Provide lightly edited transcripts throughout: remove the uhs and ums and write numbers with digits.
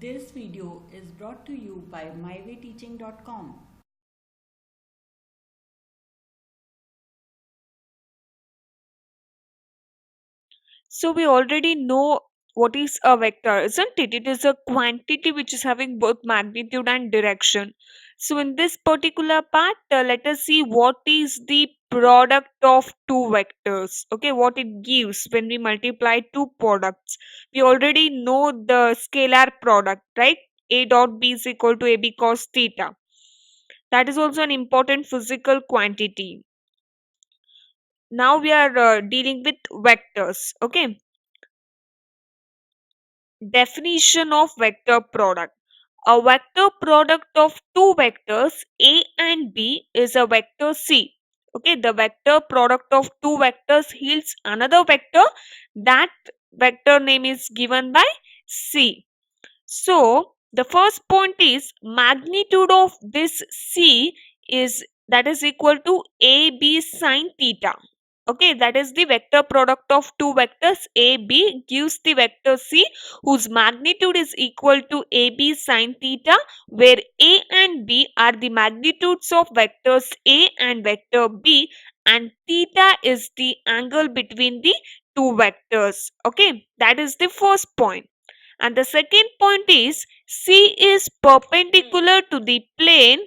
This video is brought to you by mywayteaching.com. So we already know what is a vector, isn't it? It is a quantity which is having both magnitude and direction. So in this particular part, let us see what is the product of two vectors. Okay, what it gives when we multiply two products. We already know the scalar product, right? A dot B is equal to AB cos theta. That is also an important physical quantity. Now we are dealing with vectors. Okay, definition of vector product. A vector product of two vectors A and B is a vector C. Okay, the vector product of two vectors yields another vector. That vector name is given by C. So the first point is magnitude of this C is that is equal to AB sine theta. Okay, that is the vector product of two vectors AB gives the vector C whose magnitude is equal to AB sine theta, where A and B are the magnitudes of vectors A and vector B, and theta is the angle between the two vectors. Okay, that is the first point. And the second point is C is perpendicular to the plane.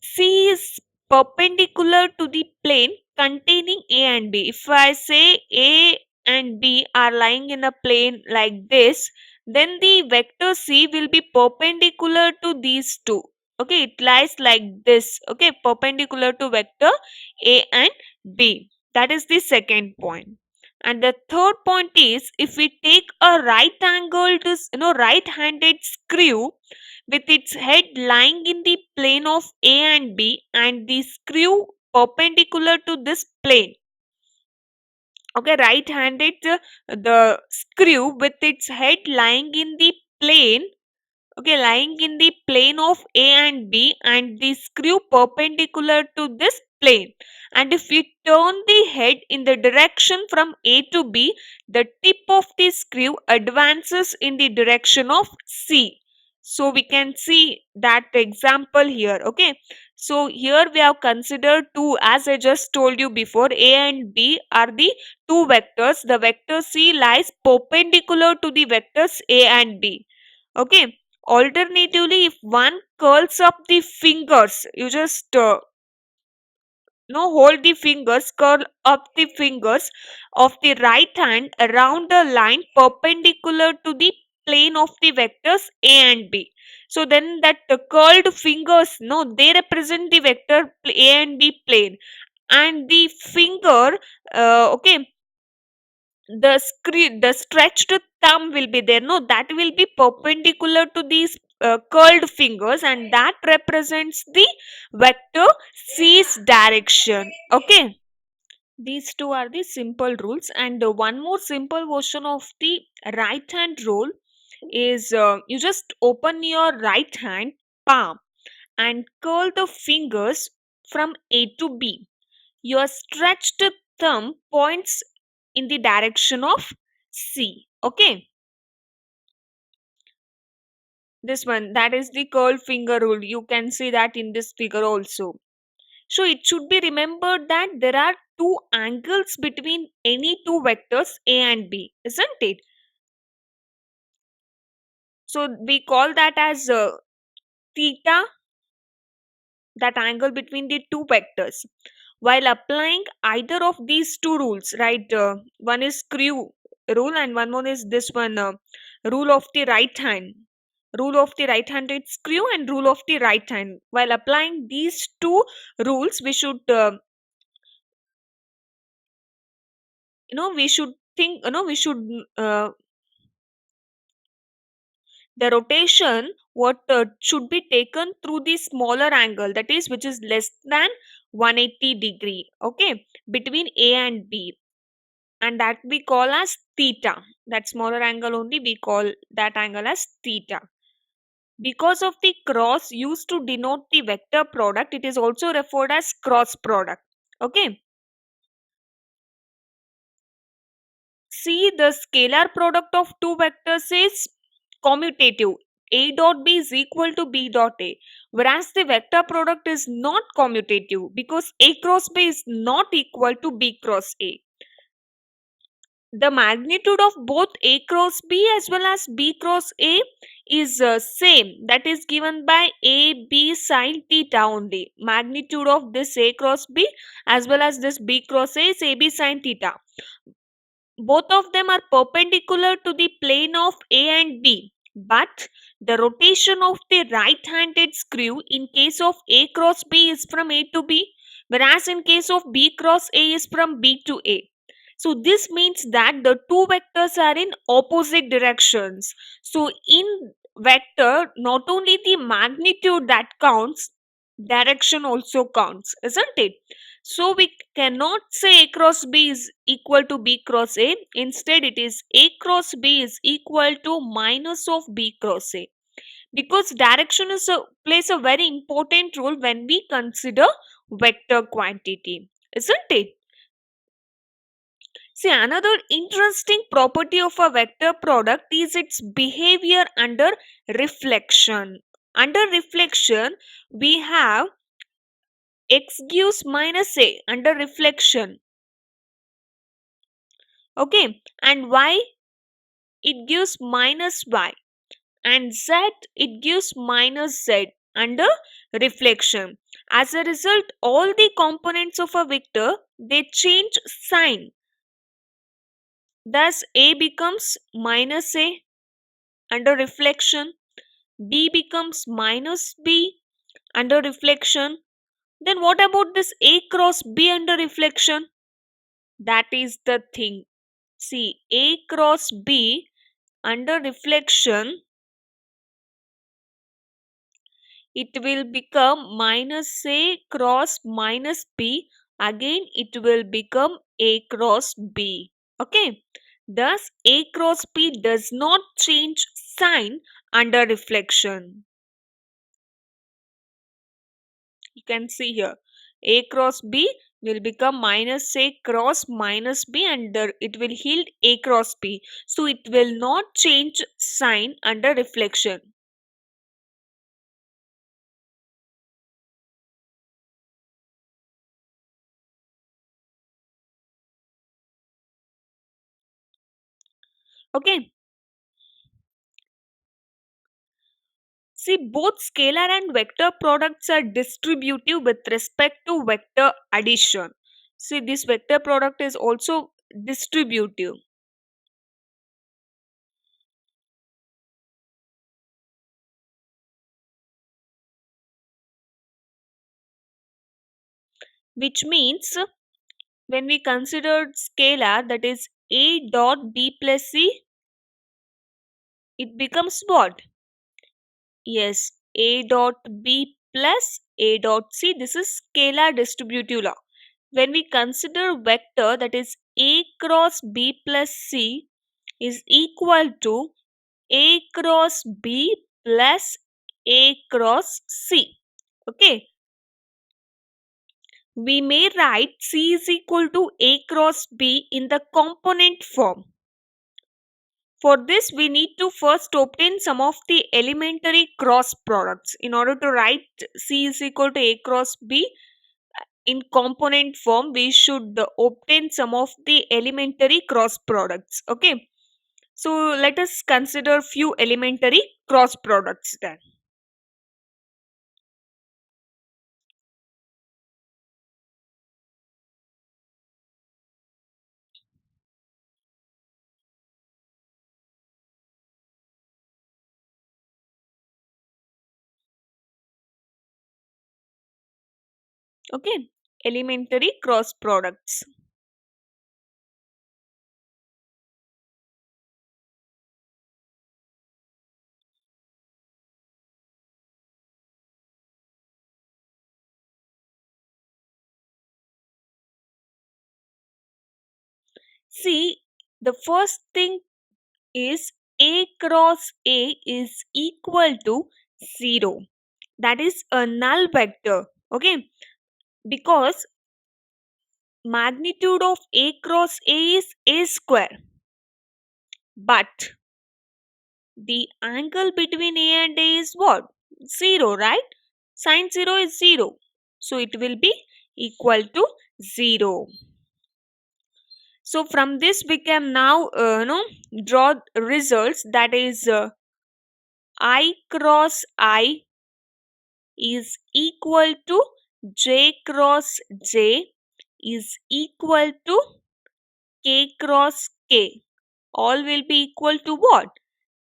C is perpendicular to the plane containing A and B. If I say A and B are lying in a plane like this, then the vector C will be perpendicular to these two. Okay, it lies like this. Okay, perpendicular to vector A and B. That is the second point. And the third point is if we take a right angled, right handed screw with its head lying in the plane of A and B and the screw perpendicular to this plane. Okay, right handed, the screw with its head lying in the plane, okay, lying in the plane of A and B and the screw perpendicular to this plane. And if we turn the head in the direction from A to B, the tip of the screw advances in the direction of C. So we can see that example here. Okay, so here we have considered two, as I just told you before. A and B are the two vectors. The vector C lies perpendicular to the vectors A and B. Okay, alternatively, if one curls up the fingers, you just hold the fingers, curl up the fingers of the right hand around a line perpendicular to the plane of the vectors A and B. So then that curled fingers, no, they represent the vector A and B plane, and the finger, okay, the stretched thumb will be there, no, that will be perpendicular to these curled fingers, and that represents the vector C's direction. Okay, these two are the simple rules, and one more simple version of the right hand rule is you just open your right hand palm and curl the fingers from A to B. Your stretched thumb points in the direction of C. Okay, this one, that is the curl finger rule. You can see that in this figure also. So it should be remembered that there are two angles between any two vectors A and B, isn't it? So we call that as theta, that angle between the two vectors. While applying either of these two rules, right? One is screw rule and one more is this one, rule of the right hand. Rule of the right handed screw and rule of the right hand. While applying these two rules, we should, we should think, we should, the rotation what should be taken through the smaller angle, that is which is less than 180-degree, okay, between A and B, and that we call as theta. That smaller angle only we call that angle as theta. Because of the cross used to denote the vector product, it is also referred as cross product. Okay, see, the scalar product of two vectors is commutative. A dot B is equal to B dot A. Whereas the vector product is not commutative because A cross B is not equal to B cross A. The magnitude of both A cross B as well as B cross A is same. That is given by AB sine theta only. Magnitude of this A cross B as well as this B cross A is AB sine theta. Both of them are perpendicular to the plane of A and B, but the rotation of the right-handed screw in case of A cross B is from A to B, whereas in case of B cross A is from B to A. So this means that the two vectors are in opposite directions. So in vector, not only the magnitude that counts, direction also counts, isn't it? So we cannot say A cross B is equal to B cross A. Instead, it is A cross B is equal to minus of B cross A. Because direction plays a very important role when we consider vector quantity, isn't it? See, another interesting property of a vector product is its behavior under reflection. Under reflection, we have x gives minus a under reflection. Okay, and y it gives minus y, and z it gives minus z under reflection. As a result, all the components of a vector they change sign. Thus, a becomes minus a under reflection, b becomes minus b under reflection. Then, what about this a cross b under reflection? That is the thing. See, a cross b under reflection, it will become minus a cross minus b. Again, it will become a cross b. Okay. Thus, a cross b does not change sign under reflection. You can see here, a cross b will become minus a cross minus b, and it will yield a cross b. So, it will not change sign under reflection. Okay. See, both scalar and vector products are distributive with respect to vector addition. See, this vector product is also distributive, which means when we consider scalar, that is a dot b plus c, it becomes what? Yes, a dot b plus a dot c. This is scalar distributive law. When we consider vector, that is a cross b plus c is equal to a cross b plus a cross c. Okay, we may write c is equal to a cross b in the component form. For this, we need to first obtain some of the elementary cross products. In order to write c is equal to a cross b in component form, we should obtain some of the elementary cross products. Okay, so let us consider few elementary cross products then. Okay, elementary cross products. See, the first thing is a cross a is equal to 0. That is a null vector. Okay, because magnitude of a cross a is a square, but the angle between A and A is what? 0, right? Sine 0 is 0. So it will be equal to 0. So from this we can now draw results, that is I cross I is equal to J cross J is equal to K cross K. All will be equal to what?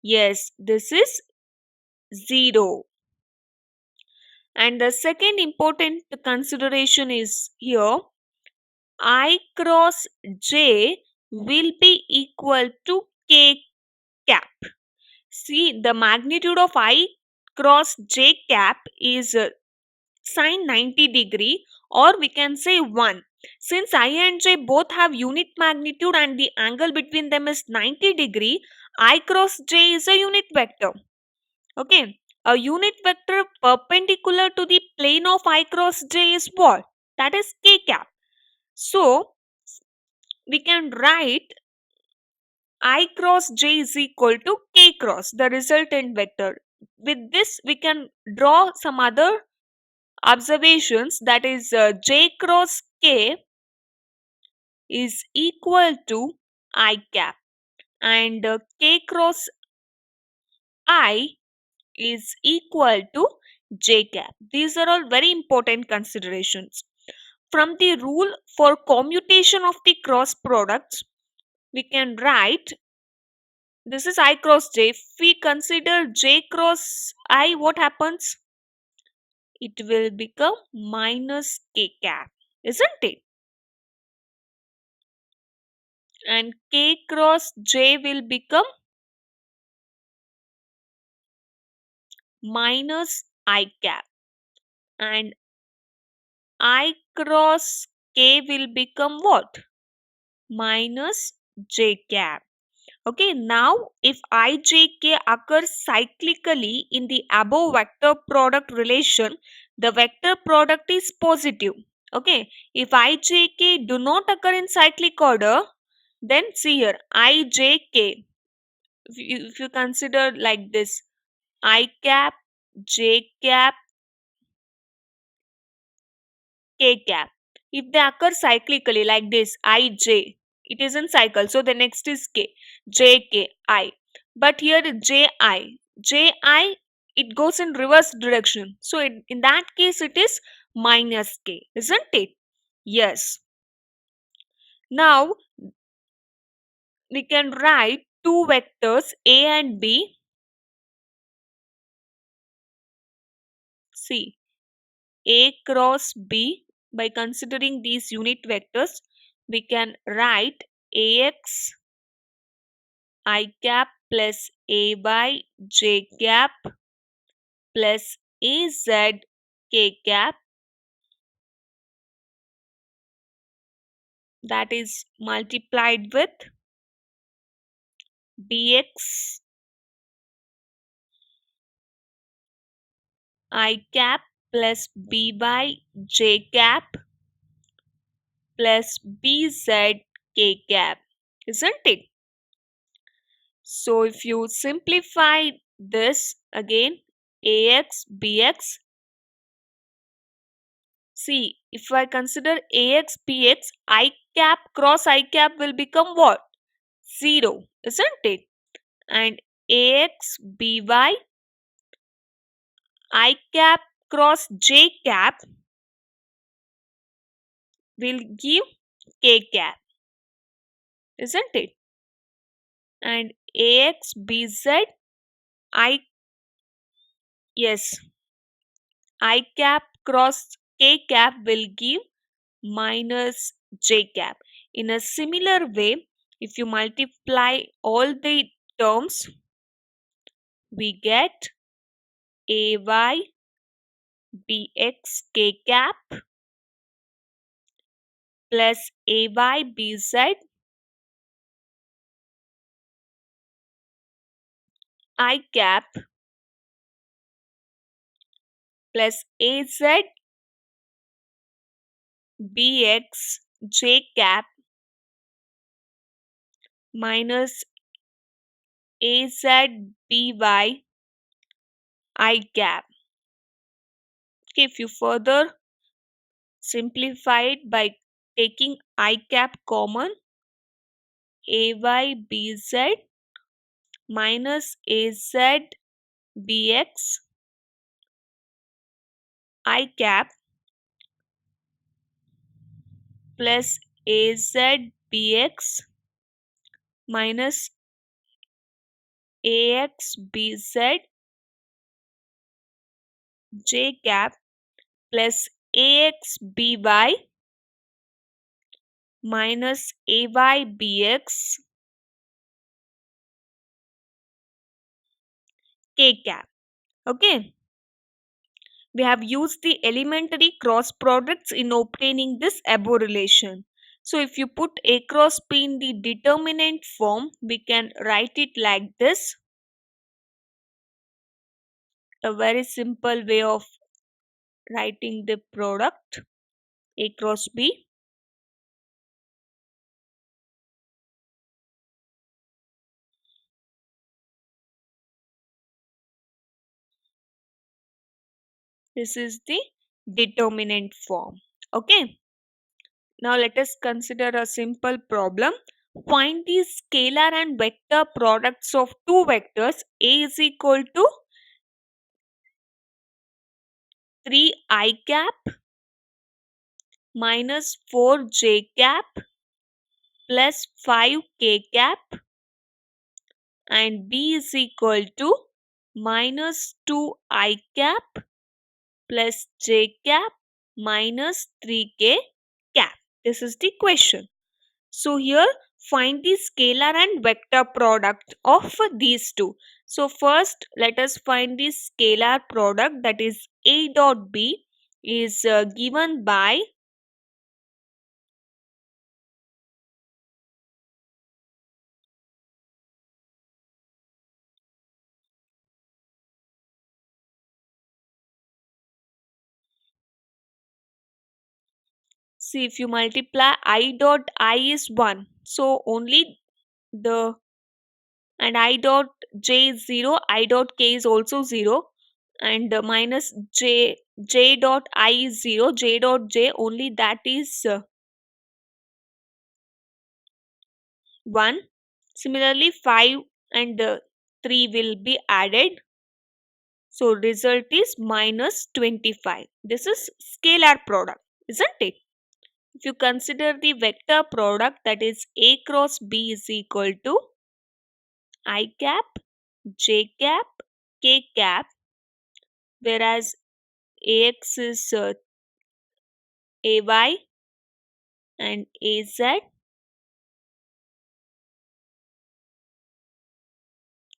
Yes, this is 0. And the second important consideration is here, I cross J will be equal to K cap. See, the magnitude of I cross J cap is sine 90 degree, or we can say 1. Since I and J both have unit magnitude and the angle between them is 90 degree, I cross J is a unit vector. Okay, a unit vector perpendicular to the plane of I cross J is what? That is K cap. So we can write I cross J is equal to K cross, the resultant vector. With this, we can draw some other observations, that is J cross K is equal to I cap, and K cross I is equal to J cap. These are all very important considerations. From the rule for commutation of the cross products, we can write this is I cross J. If we consider J cross I, what happens? It will become minus K cap, isn't it? And K cross J will become minus I cap. And I cross K will become what? Minus J cap. Okay, now if ijk occurs cyclically in the above vector product relation, the vector product is positive. Okay, if ijk do not occur in cyclic order, then see here ijk. If you consider like this, I cap, J cap, K cap. If they occur cyclically like this, Ij, it is in cycle. So the next is K, J, K, I. But here J, I. J, I, it goes in reverse direction. So in that case, it is minus K, isn't it? Yes. Now we can write two vectors A and B. See, A cross B. By considering these unit vectors, we can write AX I cap plus A by J cap plus AZ K cap, that is multiplied with BX I cap plus B by J cap plus BZ K cap, isn't it? So if you simplify this again, AX BX, see, if I consider AX BX, I cap cross I cap will become what? 0, isn't it? And AX BY I cap cross J cap will give K cap, isn't it? And AX BZ I, yes, I cap cross K cap will give minus J cap. In a similar way, if you multiply all the terms, we get AY BX K cap plus AY BZ I cap plus AZ BX J cap minus AZ BY I cap. Okay, if you further simplify it by taking I cap common, AY BZ minus AZ BX I cap plus AZ BX minus AX BZ J cap plus AX BY minus AY BX K cap. Okay, we have used the elementary cross products in obtaining this above relation. So if you put A cross P in the determinant form, we can write it like this. A very simple way of writing the product A cross B. This is the determinant form. Okay. Now let us consider a simple problem. Find the scalar and vector products of two vectors. A is equal to 3 I cap minus 4 j cap plus 5 k cap, and B is equal to minus 2 I cap plus j cap minus 3k cap. This is the question. So here find the scalar and vector product of these two. So first let us find the scalar product, that is A dot B is given by see, if you multiply I dot I is 1, so only the, and I dot j is 0, I dot k is also 0, and minus j dot I is 0, j dot j only that is 1. Similarly 5 and 3 will be added, so result is minus 25. This is scalar product, isn't it? If you consider the vector product, that is A cross B is equal to I cap, J cap, K cap, whereas AX is AY and AZ.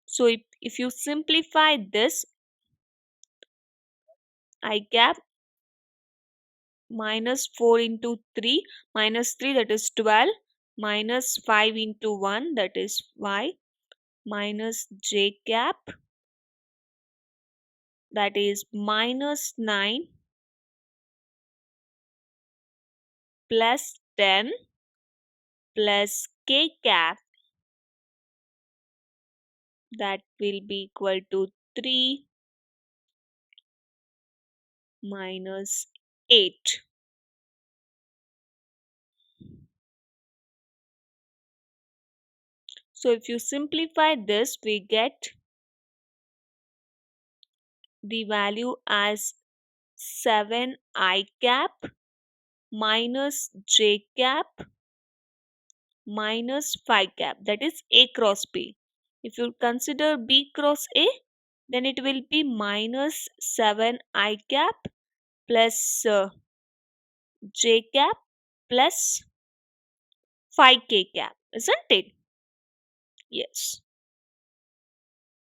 So if you simplify this, I cap minus 4 into 3, minus 3 that is 12, minus 5 into 1 that is y, minus j cap that is minus 9 plus 10 plus k cap that will be equal to 3 minus 8. So if you simplify this, we get the value as 7 I cap minus j cap minus 5 cap, that is A cross B. If you consider B cross A, then it will be minus 7 I cap plus j cap plus 5k cap, isn't it? Yes.